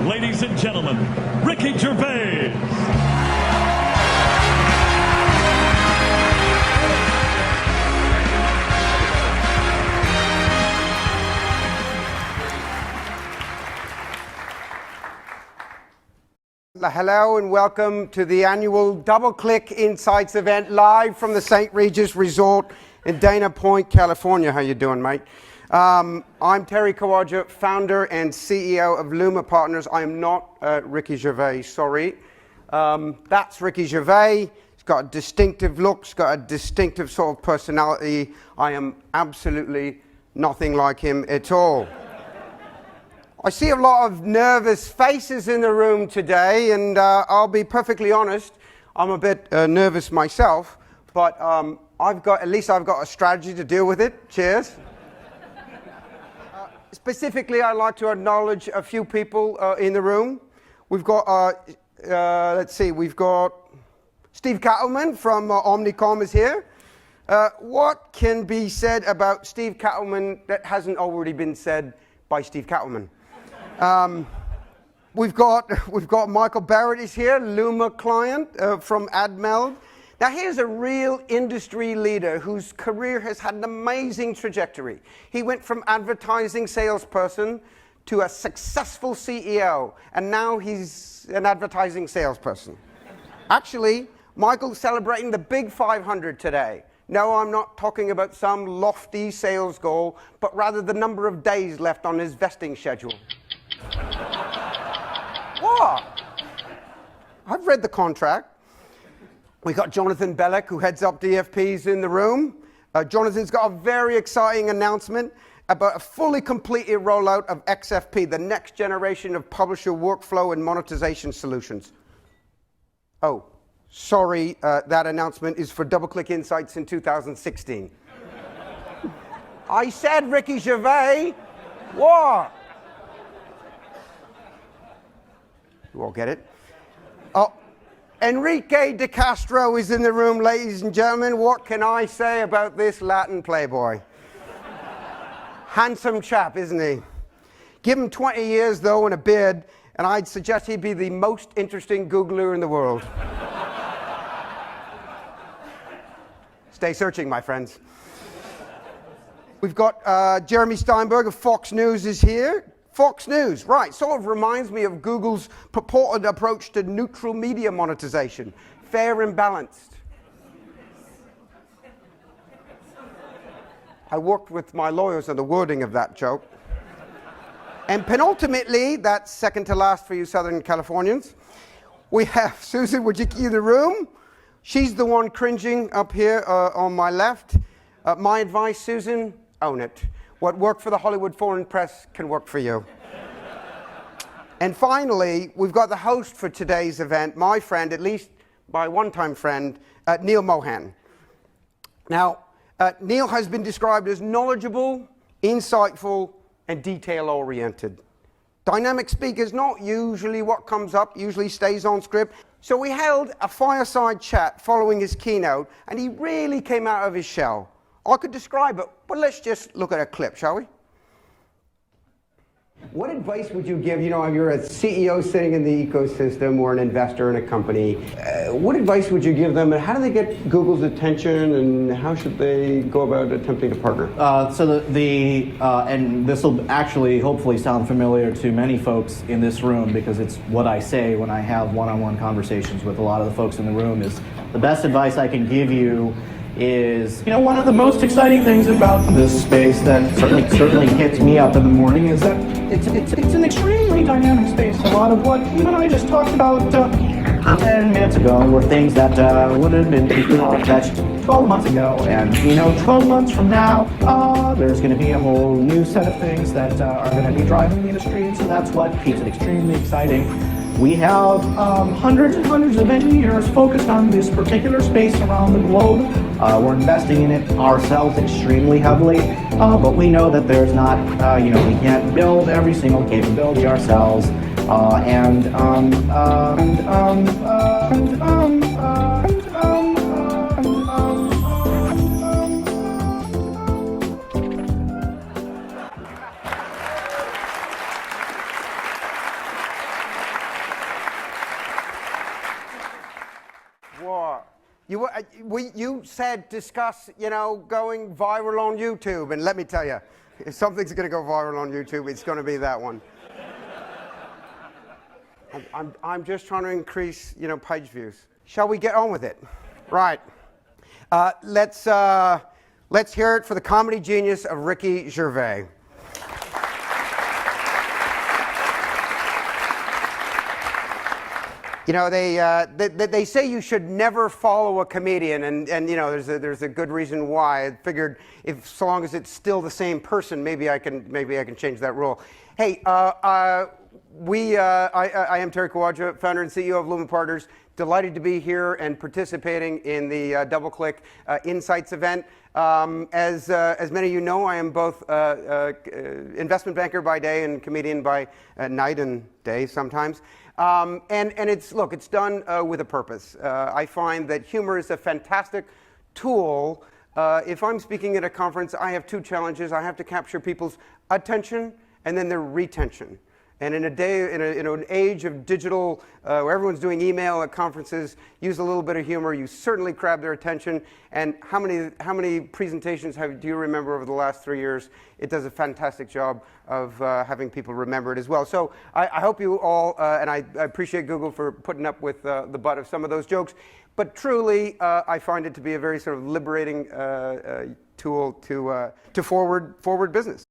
Ladies and gentlemen, Ricky Gervais. Hello and welcome to the annual DoubleClick Insights event live from the St. Regis Resort in Dana Point, California. How you doing, mate? I'm Terry Kawaja, founder and CEO of Luma Partners. I am not Ricky Gervais, sorry. That's Ricky Gervais. He's got a distinctive look, he's got a distinctive sort of personality. I am absolutely nothing like him at all. I see a lot of nervous faces in the room today, and I'll be perfectly honest, I'm a bit nervous myself, but at least I've got a strategy to deal with it. Cheers. Specifically, I'd like to acknowledge a few people in the room. We've got, we've got Steve Cattleman from Omnicom is here. What can be said about Steve Cattleman that hasn't already been said by Steve Cattleman? We've got Michael Barrett is here, Luma client from AdMeld. Now here's a real industry leader whose career has had an amazing trajectory. He went from advertising salesperson to a successful CEO, and now he's an advertising salesperson. Actually, Michael's celebrating the big 500 today. No, I'm not talking about some lofty sales goal, but rather the number of days left on his vesting schedule. What? I've read the contract. We got Jonathan Bellick, who heads up DFPs in the room. Jonathan's got a very exciting announcement about a fully completed rollout of XFP, the next generation of publisher workflow and monetization solutions. Oh, sorry, that announcement is for DoubleClick Insights in 2016. I said Ricky Gervais. What? You all get it? Oh, Enrique de Castro is in the room, ladies and gentlemen. What can I say about this Latin playboy? Handsome chap, isn't he? Give him 20 years, though, and a beard, and I'd suggest he'd be the most interesting Googler in the world. Stay searching, my friends. We've got Jeremy Steinberg of Fox News is here. Fox News, right, sort of reminds me of Google's purported approach to neutral media monetization, fair and balanced. I worked with my lawyers on the wording of that joke. And penultimately, that's second to last for you Southern Californians, we have Susan Wojcicki in the room. She's the one cringing up here on my left. My advice, Susan, own it. What worked for the Hollywood Foreign Press can work for you. And finally, we've got the host for today's event, my friend, at least my one-time friend, Neil Mohan. Now, Neil has been described as knowledgeable, insightful, and detail-oriented. Dynamic speak is not usually what comes up, usually stays on script. So we held a fireside chat following his keynote, and he really came out of his shell. I could describe it, but let's just look at a clip, shall we? What advice would you give, if you're a CEO sitting in the ecosystem or an investor in a company, what advice would you give them, and how do they get Google's attention, and how should they go about attempting to partner? And this will actually hopefully sound familiar to many folks in this room, because it's what I say when I have one-on-one conversations with a lot of the folks in the room, is the best advice I can give you is, one of the most exciting things about this space that certainly gets me up in the morning is that it's an extremely dynamic space. A lot of what you and I just talked about 10 minutes ago were things that would have been fetched 12 months ago. And 12 months from now, there's going to be a whole new set of things that are going to be driving the industry. And so that's what keeps it extremely exciting. We have hundreds and hundreds of engineers focused on this particular space around the globe. We're investing in it ourselves extremely heavily, but we know that there's not, we can't build every single capability ourselves. Oh, you said discuss, going viral on YouTube, and let me tell you, if something's going to go viral on YouTube, it's going to be that one. I'm just trying to increase, page views. Shall we get on with it? Right. Let's hear it for the comedy genius of Ricky Gervais. They say you should never follow a comedian, and there's a good reason why. I figured so long as it's still the same person, maybe I can change that rule. Hey, I am Terry Kawaja, founder and CEO of Lumen Partners. Delighted to be here and participating in the DoubleClick Insights event. As many of you know, I am both investment banker by day and comedian by night and day sometimes. And it's done with a purpose. I find that humor is a fantastic tool. If I'm speaking at a conference, I have two challenges. I have to capture people's attention and then their retention. And in an age of digital, where everyone's doing email at conferences, use a little bit of humor. You certainly grab their attention. And how many presentations do you remember over the last 3 years? It does a fantastic job of having people remember it as well. So I hope you all, and I appreciate Google for putting up with the butt of some of those jokes. But truly, I find it to be a very sort of liberating tool to forward business.